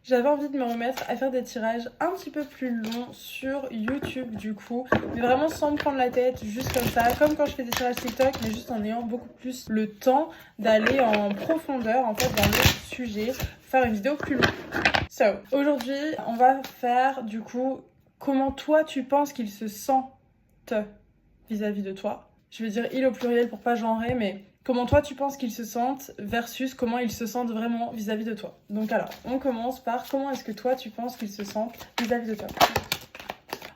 J'avais envie de me remettre à faire des tirages un petit peu plus longs sur YouTube du coup, mais vraiment sans me prendre la tête, juste comme ça, comme quand je fais des tirages TikTok, mais juste en ayant beaucoup plus le temps d'aller en profondeur en fait dans le sujet, faire une vidéo plus longue. So, aujourd'hui, on va faire du coup comment toi tu penses qu'ils se sentent vis-à-vis de toi. Je vais dire il au pluriel pour pas genrer, mais comment toi tu penses qu'ils se sentent versus comment ils se sentent vraiment vis-à-vis de toi. Donc alors, on commence par comment est-ce que toi tu penses qu'ils se sentent vis-à-vis de toi.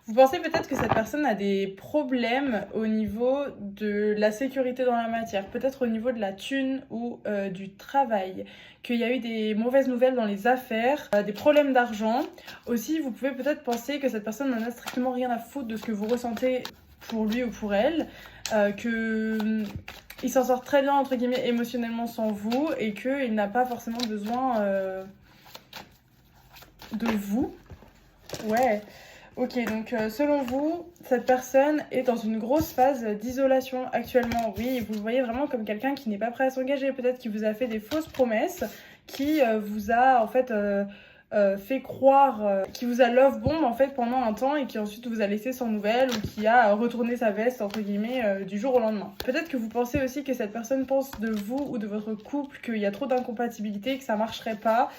Vous pensez peut-être que cette personne a des problèmes au niveau de la sécurité dans la matière, peut-être au niveau de la thune ou du travail, qu'il y a eu des mauvaises nouvelles dans les affaires, des problèmes d'argent. Aussi, vous pouvez peut-être penser que cette personne n'en a strictement rien à foutre de ce que vous ressentez pour lui ou pour elle, qu'il s'en sort très bien entre guillemets émotionnellement sans vous et qu'il n'a pas forcément besoin de vous. Ouais. Ok, donc selon vous, cette personne est dans une grosse phase d'isolation actuellement. Oui, vous le voyez vraiment comme quelqu'un qui n'est pas prêt à s'engager. Peut-être qu'il vous a fait des fausses promesses, qui vous a en fait fait croire qu'il vous a love bomb en fait pendant un temps et qui ensuite vous a laissé sans nouvelles ou qui a retourné sa veste entre guillemets du jour au lendemain. Peut-être que vous pensez aussi que cette personne pense de vous ou de votre couple qu'il y a trop d'incompatibilité, que ça marcherait pas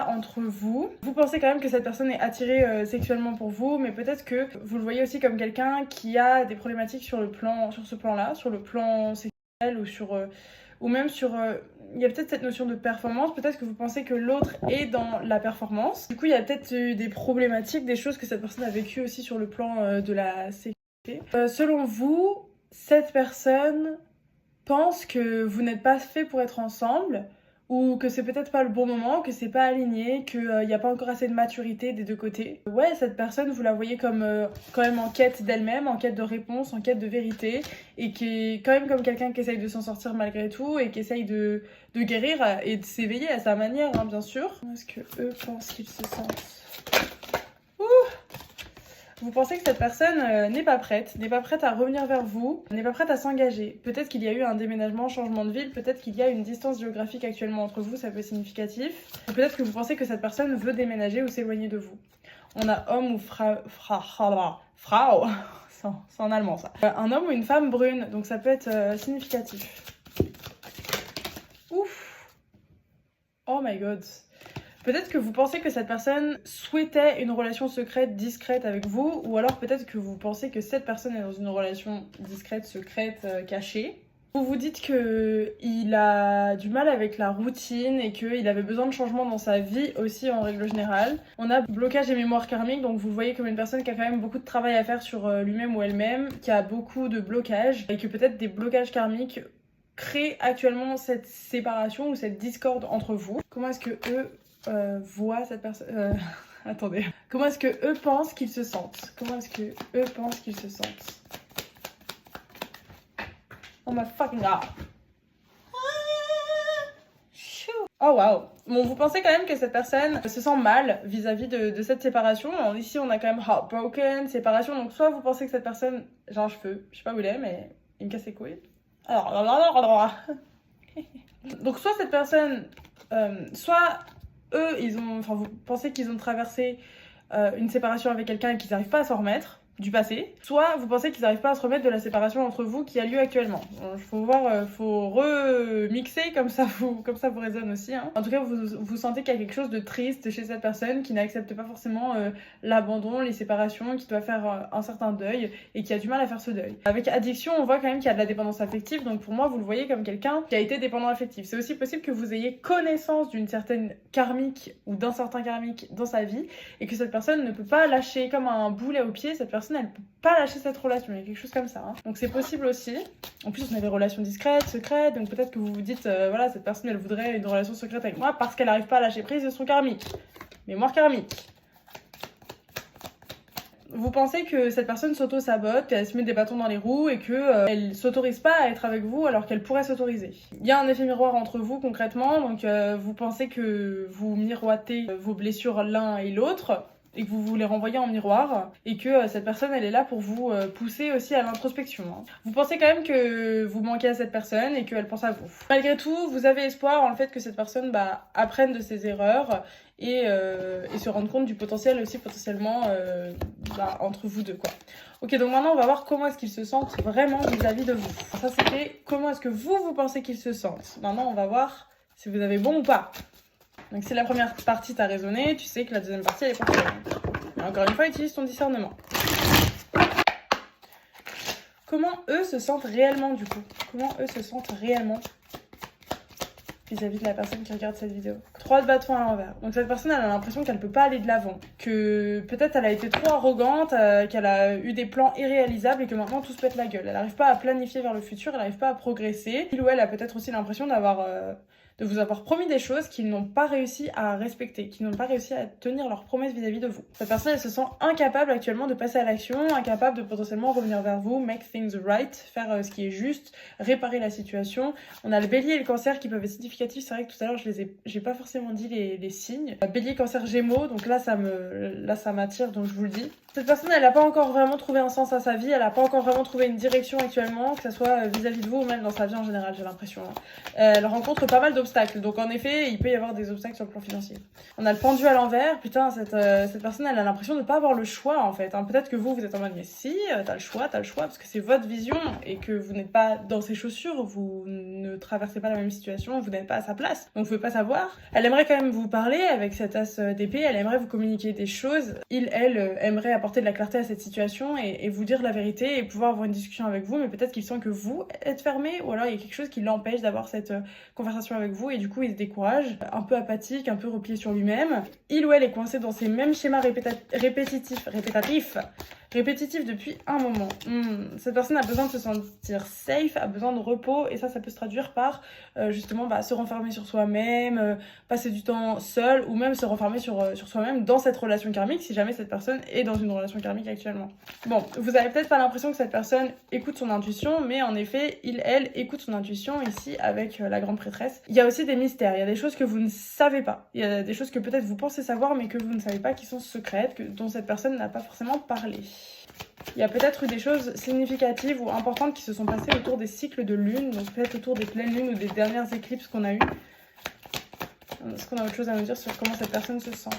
entre vous. Vous pensez quand même que cette personne est attirée sexuellement pour vous, mais peut-être que vous le voyez aussi comme quelqu'un qui a des problématiques sur ce plan-là, sur le plan sexuel ou même sur il y a peut-être cette notion de performance, peut-être que vous pensez que l'autre est dans la performance. Du coup, il y a peut-être des problématiques, des choses que cette personne a vécues aussi sur le plan de la sécurité. Selon vous, cette personne pense que vous n'êtes pas fait pour être ensemble, ou que c'est peut-être pas le bon moment, que c'est pas aligné, qu'il n'y a pas encore assez de maturité des deux côtés. Ouais, cette personne, vous la voyez comme quand même en quête d'elle-même, en quête de réponse, en quête de vérité, et qui est quand même comme quelqu'un qui essaye de s'en sortir malgré tout, et qui essaye de guérir et de s'éveiller à sa manière, hein, bien sûr. Comment est-ce que eux pensent qu'ils se sentent ? Vous pensez que cette personne n'est pas prête à revenir vers vous, n'est pas prête à s'engager. Peut-être qu'il y a eu un déménagement, changement de ville, peut-être qu'il y a une distance géographique actuellement entre vous, ça peut être significatif. Peut-être que vous pensez que cette personne veut déménager ou s'éloigner de vous. On a homme ou Frau, c'est en allemand ça. Un homme ou une femme brune, donc ça peut être significatif. Ouf. Oh my god. Peut-être que vous pensez que cette personne souhaitait une relation secrète, discrète avec vous, ou alors peut-être que vous pensez que cette personne est dans une relation discrète, secrète, cachée. Vous vous dites qu'il a du mal avec la routine et qu'il avait besoin de changement dans sa vie aussi en règle générale. On a blocage et mémoire karmique, donc vous le voyez comme une personne qui a quand même beaucoup de travail à faire sur lui-même ou elle-même, qui a beaucoup de blocages, et que peut-être des blocages karmiques créent actuellement cette séparation ou cette discorde entre vous. Comment est-ce que eux voient cette personne... Attendez. Comment est-ce que eux pensent qu'ils se sentent ? Comment est-ce que eux pensent qu'ils se sentent ? Oh my fucking god. Oh wow. Bon, vous pensez quand même que cette personne se sent mal vis-à-vis de cette séparation. Alors, ici, on a quand même heartbroken, séparation. Donc, soit vous pensez que cette personne... J'ai un cheveu, je sais pas où il est, mais il me casse les couilles. Alors... Donc, soit cette personne... soit eux, vous pensez qu'ils ont traversé une séparation avec quelqu'un et qu'ils n'arrivent pas à s'en remettre du passé, soit vous pensez qu'ils n'arrivent pas à se remettre de la séparation entre vous qui a lieu actuellement. Il faut voir, faut remixer comme ça vous résonne aussi. Hein. En tout cas, vous sentez qu'il y a quelque chose de triste chez cette personne qui n'accepte pas forcément l'abandon, les séparations, qui doit faire un certain deuil et qui a du mal à faire ce deuil. Avec addiction, on voit quand même qu'il y a de la dépendance affective, donc pour moi, vous le voyez comme quelqu'un qui a été dépendant affectif. C'est aussi possible que vous ayez connaissance d'une certaine karmique ou d'un certain karmique dans sa vie et que cette personne ne peut pas lâcher comme un boulet au pied. Cette personne, elle peut pas lâcher cette relation, il y a quelque chose comme ça. Hein. Donc c'est possible aussi. En plus, on a des relations discrètes, secrètes, donc peut-être que vous vous dites, voilà, cette personne, elle voudrait une relation secrète avec moi parce qu'elle n'arrive pas à lâcher prise de son karmique. Mémoire karmique. Vous pensez que cette personne s'auto-sabote, qu'elle se met des bâtons dans les roues et qu'elle s'autorise pas à être avec vous alors qu'elle pourrait s'autoriser. Il y a un effet miroir entre vous concrètement, donc vous pensez que vous miroitez vos blessures l'un et l'autre. et que vous vous les renvoyez en miroir, et que cette personne elle est là pour vous pousser aussi à l'introspection. Hein. Vous pensez quand même que vous manquez à cette personne et qu'elle pense à vous. Malgré tout, vous avez espoir en le fait que cette personne apprenne de ses erreurs et se rende compte du potentiel aussi potentiellement entre vous deux quoi. Ok, donc maintenant on va voir comment est-ce qu'ils se sentent vraiment vis-à-vis de vous. Ça c'était comment est-ce que vous pensez qu'ils se sentent. Maintenant on va voir si vous avez bon ou pas. Donc si la première partie t'a résonné, tu sais que la deuxième partie elle est pour toi. Mais encore une fois, utilise ton discernement. Comment eux se sentent réellement du coup? Comment eux se sentent réellement vis-à-vis de la personne qui regarde cette vidéo? 3 de bâton à l'envers. Donc cette personne elle a l'impression qu'elle peut pas aller de l'avant, que peut-être elle a été trop arrogante, qu'elle a eu des plans irréalisables et que maintenant tout se pète la gueule. Elle n'arrive pas à planifier vers le futur, elle n'arrive pas à progresser. Il ou elle a peut-être aussi l'impression de vous avoir promis des choses qu'ils n'ont pas réussi à respecter, qu'ils n'ont pas réussi à tenir leurs promesses vis-à-vis de vous. Cette personne, elle se sent incapable actuellement de passer à l'action, incapable de potentiellement revenir vers vous, make things right, faire ce qui est juste, réparer la situation. On a le bélier et le cancer qui peuvent être significatifs. C'est vrai que tout à l'heure, j'ai pas forcément dit les signes. Bélier, cancer, gémeaux, donc là, ça m'attire, donc je vous le dis. Cette personne, elle n'a pas encore vraiment trouvé un sens à sa vie, elle n'a pas encore vraiment trouvé une direction actuellement, que ce soit vis-à-vie de vous ou même dans sa vie en général, j'ai l'impression. Elle rencontre pas mal d'obstacles, donc en effet, il peut y avoir des obstacles sur le plan financier. On a le pendu à l'envers, putain, cette personne, elle a l'impression de ne pas avoir le choix en fait. Hein. Peut-être que vous êtes en mode, mais si, t'as le choix, parce que c'est votre vision et que vous n'êtes pas dans ses chaussures, vous ne traversez pas la même situation, vous n'êtes pas à sa place, donc vous pouvez pas savoir. Elle aimerait quand même vous parler avec cette as d'épée, elle aimerait vous communiquer des choses, elle aimerait apporter de la clarté à cette situation et vous dire la vérité et pouvoir avoir une discussion avec vous, mais peut-être qu'il sent que vous êtes fermé ou alors il y a quelque chose qui l'empêche d'avoir cette conversation avec vous et du coup il se décourage, un peu apathique, un peu replié sur lui-même. Il ou elle est coincé dans ces mêmes schémas répétitifs depuis un moment. Cette personne a besoin de se sentir safe, a besoin de repos et ça peut se traduire par justement se renfermer sur soi-même, passer du temps seul ou même se renfermer sur soi-même dans cette relation karmique si jamais cette personne est dans une relation karmique actuellement. Bon, vous avez peut-être pas l'impression que cette personne écoute son intuition, mais en effet, elle écoute son intuition ici avec la grande prêtresse. Il y a aussi des mystères, il y a des choses que vous ne savez pas. Il y a des choses que peut-être vous pensez savoir mais que vous ne savez pas qui sont secrètes, dont cette personne n'a pas forcément parlé. Il y a peut-être eu des choses significatives ou importantes qui se sont passées autour des cycles de lune, donc peut-être autour des pleines lunes ou des dernières éclipses qu'on a eues. Est-ce qu'on a autre chose à nous dire sur comment cette personne se sent?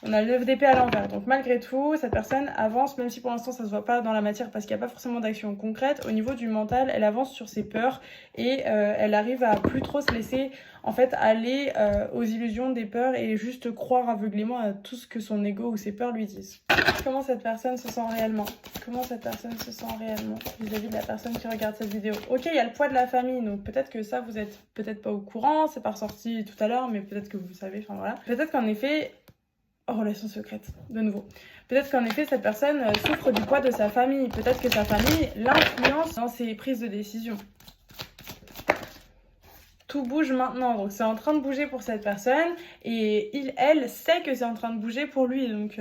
On a le 9 d'épée à l'envers, donc malgré tout, cette personne avance, même si pour l'instant ça se voit pas dans la matière parce qu'il n'y a pas forcément d'action concrète. Au niveau du mental, elle avance sur ses peurs et elle arrive à plus trop se laisser en fait aller aux illusions des peurs et juste croire aveuglément à tout ce que son ego ou ses peurs lui disent. Comment cette personne se sent réellement? Comment cette personne se sent réellement vis-à-vis de la personne qui regarde cette vidéo? Ok, il y a le poids de la famille, donc peut-être que ça vous êtes peut-être pas au courant, c'est pas ressorti tout à l'heure, mais peut-être que vous le savez, enfin voilà. Peut-être qu'en effet, relation secrète, de nouveau. Peut-être qu'en effet, cette personne souffre du poids de sa famille. Peut-être que sa famille l'influence dans ses prises de décision. Tout bouge maintenant, donc c'est en train de bouger pour cette personne et elle sait que c'est en train de bouger pour lui, donc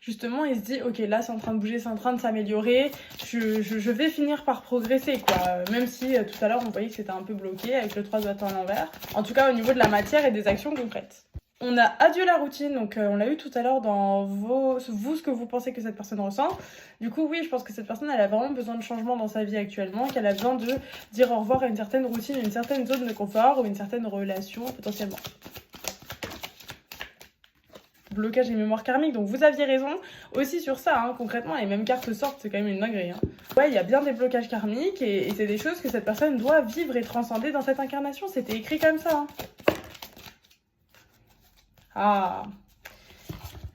justement il se dit ok là c'est en train de bouger, c'est en train de s'améliorer, je vais finir par progresser quoi, même si tout à l'heure on voyait que c'était un peu bloqué avec le 3 de bâton à l'envers, en tout cas au niveau de la matière et des actions concrètes. On a adieu la routine, donc on l'a eu tout à l'heure dans ce que vous pensez que cette personne ressent. Du coup, oui, je pense que cette personne, elle a vraiment besoin de changement dans sa vie actuellement, qu'elle a besoin de dire au revoir à une certaine routine, une certaine zone de confort ou une certaine relation potentiellement. Blocage et mémoire karmique, donc vous aviez raison aussi sur ça, hein. Concrètement les mêmes cartes sortent, c'est quand même une dinguerie. Hein. Ouais, il y a bien des blocages karmiques et c'est des choses que cette personne doit vivre et transcender dans cette incarnation, c'était écrit comme ça. Hein. Ah,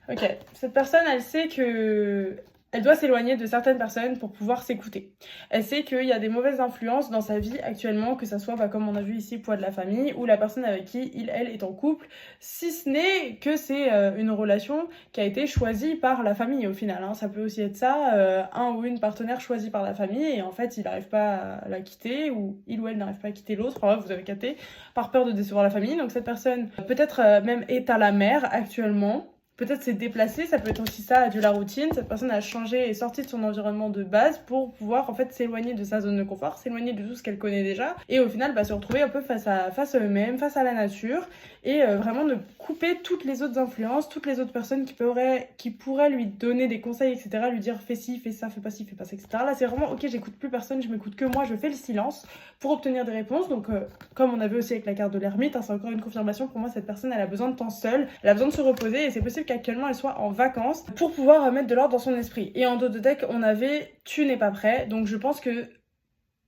ok. Cette personne, elle sait que elle doit s'éloigner de certaines personnes pour pouvoir s'écouter. Elle sait qu'il y a des mauvaises influences dans sa vie actuellement, que ça soit, comme on a vu ici, poids de la famille, ou la personne avec qui elle est en couple, si ce n'est que c'est une relation qui a été choisie par la famille au final. Hein. Ça peut aussi être ça, un ou une partenaire choisi par la famille, et en fait, il n'arrive pas à la quitter, ou il ou elle n'arrive pas à quitter l'autre, enfin, vous avez capté, par peur de décevoir la famille. Donc cette personne, peut-être même est à la mer actuellement. peut-être s'est déplacé, ça peut être aussi ça, de la routine. Cette personne a changé et sorti de son environnement de base pour pouvoir en fait s'éloigner de sa zone de confort, s'éloigner de tout ce qu'elle connaît déjà et au final se retrouver un peu face à eux-mêmes, face à la nature et vraiment de couper toutes les autres influences, toutes les autres personnes qui pourraient lui donner des conseils, etc., lui dire fais ci, fais ça, fais pas ci, fais pas ça, etc. Là c'est vraiment ok, j'écoute plus personne, je m'écoute que moi, je fais le silence pour obtenir des réponses. Donc comme on avait aussi avec la carte de l'ermite, c'est encore une confirmation pour moi, cette personne elle a besoin de temps seule, elle a besoin de se reposer et c'est possible qu'actuellement elle soit en vacances pour pouvoir mettre de l'ordre dans son esprit. Et en dos de deck on avait tu n'es pas prêt, donc je pense que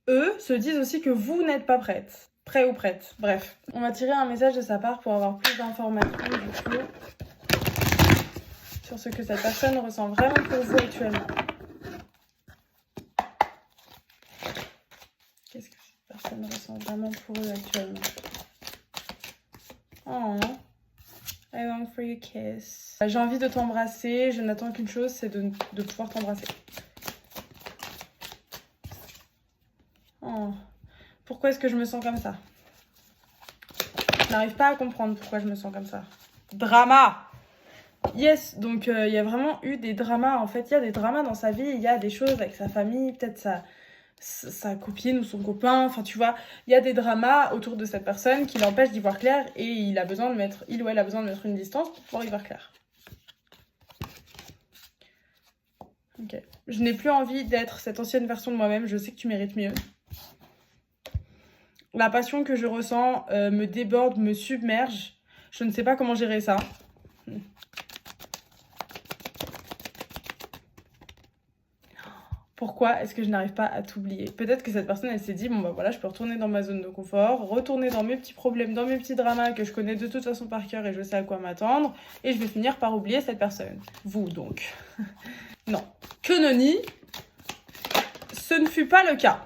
eux se disent aussi que vous n'êtes pas prête. Prêt ou prête, bref. On va tirer un message de sa part pour avoir plus d'informations du coup sur ce que cette personne ressent vraiment pour vous actuellement. Qu'est-ce que cette personne ressent vraiment pour eux actuellement? Oh, I long for your kiss. J'ai envie de t'embrasser, je n'attends qu'une chose, c'est de pouvoir t'embrasser. Oh. Pourquoi est-ce que je me sens comme ça? Je n'arrive pas à comprendre pourquoi je me sens comme ça. Drama! Yes, donc il y a vraiment eu des dramas. En fait, il y a des dramas dans sa vie, il y a des choses avec sa famille, peut-être sa copine ou son copain. Enfin, tu vois, il y a des dramas autour de cette personne qui l'empêchent d'y voir clair et il ou elle a besoin de mettre une distance pour pouvoir y voir clair. Ok. Je n'ai plus envie d'être cette ancienne version de moi-même, je sais que tu mérites mieux. La passion que je ressens me déborde, me submerge. Je ne sais pas comment gérer ça. Pourquoi est-ce que je n'arrive pas à t'oublier? Peut-être que cette personne, elle s'est dit, bon bah voilà, je peux retourner dans ma zone de confort, retourner dans mes petits problèmes, dans mes petits dramas que je connais de toute façon par cœur et je sais à quoi m'attendre, et je vais finir par oublier cette personne. Vous, donc. Non. Que nenni, ce ne fut pas le cas.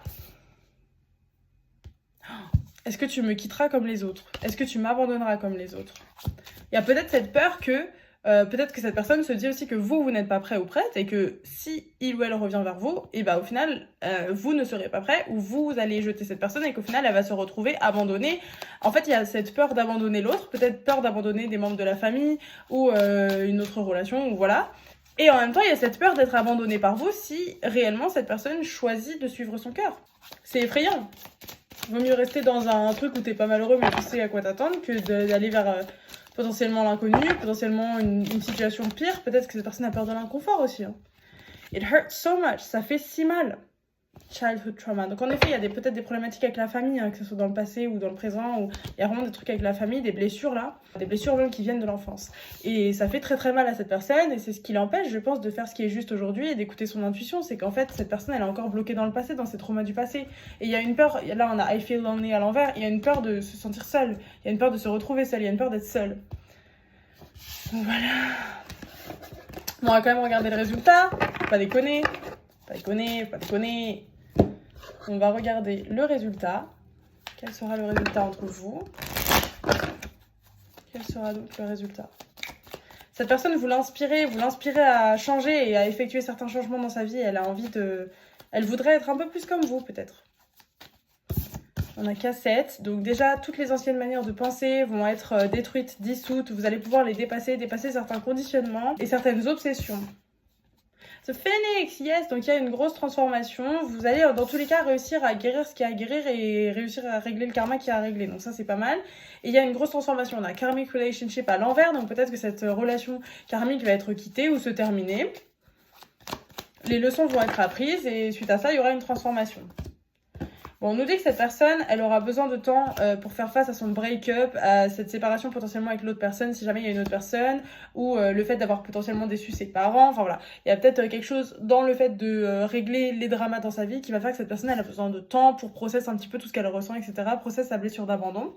Est-ce que tu me quitteras comme les autres? Est-ce que tu m'abandonneras comme les autres? Il y a peut-être cette peur que peut-être que cette personne se dit aussi que vous n'êtes pas prêt ou prête et que si il ou elle revient vers vous, et bah au final, vous ne serez pas prêt ou vous allez jeter cette personne et qu'au final, elle va se retrouver abandonnée. En fait, il y a cette peur d'abandonner l'autre, peut-être peur d'abandonner des membres de la famille ou une autre relation, ou voilà. Et en même temps, il y a cette peur d'être abandonnée par vous si réellement cette personne choisit de suivre son cœur. C'est effrayant. Vaut mieux rester dans un truc où t'es pas malheureux mais tu sais à quoi t'attendre que d'aller vers potentiellement l'inconnu, potentiellement une situation pire. Peut-être que cette personne a peur de l'inconfort aussi. Hein. It hurts so much, ça fait si mal. Childhood trauma. Donc en effet, il y a peut-être des problématiques avec la famille, hein, que ce soit dans le passé ou dans le présent, où il y a vraiment des trucs avec la famille, des blessures là, des blessures même qui viennent de l'enfance. Et ça fait très très mal à cette personne et c'est ce qui l'empêche, je pense, de faire ce qui est juste aujourd'hui et d'écouter son intuition. C'est qu'en fait, cette personne, elle est encore bloquée dans le passé, dans ses traumas du passé. Et il y a une peur, là on a I feel lonely à l'envers, il y a une peur de se sentir seule, il y a une peur de se retrouver seule, il y a une peur d'être seule. Donc voilà. Bon, on va quand même regarder le résultat, pas déconner. Pas déconner. On va regarder le résultat. Quel sera le résultat entre vous? Quel sera donc le résultat? Cette personne, vous l'inspirez à changer et à effectuer certains changements dans sa vie. Elle a envie de... Elle voudrait être un peu plus comme vous, peut-être. On a K7. Donc déjà, toutes les anciennes manières de penser vont être détruites, dissoutes. Vous allez pouvoir les dépasser certains conditionnements et certaines obsessions. The Phoenix, yes, donc il y a une grosse transformation. Vous allez dans tous les cas réussir à guérir ce qu'il y a à guérir et réussir à régler le karma qu'il y a à régler. Donc ça c'est pas mal. Et il y a une grosse transformation. On a karmic relationship à l'envers, donc peut-être que cette relation karmique va être quittée ou se terminer. Les leçons vont être apprises et suite à ça il y aura une transformation. Bon, on nous dit que cette personne, elle aura besoin de temps pour faire face à son break-up, à cette séparation potentiellement avec l'autre personne, si jamais il y a une autre personne, ou le fait d'avoir potentiellement déçu ses parents. Enfin voilà, il y a peut-être quelque chose dans le fait de régler les dramas dans sa vie qui va faire que cette personne, elle a besoin de temps pour processer un petit peu tout ce qu'elle ressent, etc. Processer sa blessure d'abandon.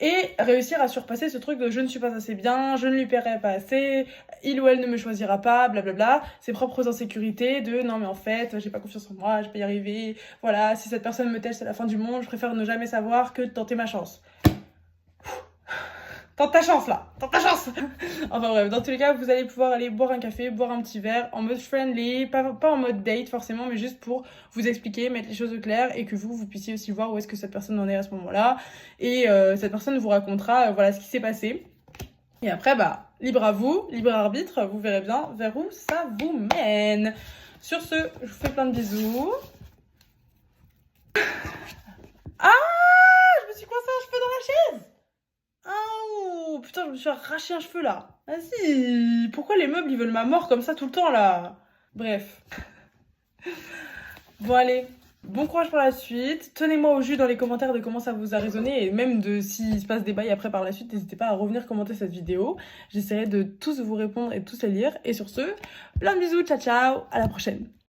Et réussir à surpasser ce truc de je ne suis pas assez bien, je ne lui paierai pas assez, il ou elle ne me choisira pas, blablabla, ses propres insécurités de non mais en fait j'ai pas confiance en moi, je peux y arriver, voilà, si cette personne me tèche c'est la fin du monde, je préfère ne jamais savoir que de tenter ma chance. Tente ta chance là, tente ta chance. Enfin bref, dans tous les cas, vous allez pouvoir aller boire un café, boire un petit verre en mode friendly, pas en mode date forcément, mais juste pour vous expliquer, mettre les choses au clair et que vous puissiez aussi voir où est-ce que cette personne en est à ce moment-là. Et cette personne vous racontera voilà ce qui s'est passé. Et après, bah, libre à vous, libre arbitre, vous verrez bien vers où ça vous mène. Sur ce, je vous fais plein de bisous. Ah, je me suis coincé un cheveu dans la chaise. Ah, putain, je me suis arraché un cheveu là. Vas-y, pourquoi les meubles ils veulent ma mort comme ça tout le temps là? Bref. Bon allez, bon courage pour la suite. Tenez-moi au jus dans les commentaires de comment ça vous a résonné et même de s'il se passe des bails après par la suite, n'hésitez pas à revenir commenter cette vidéo. J'essaierai de tous vous répondre et de tous les lire. Et sur ce, plein de bisous, ciao ciao, à la prochaine.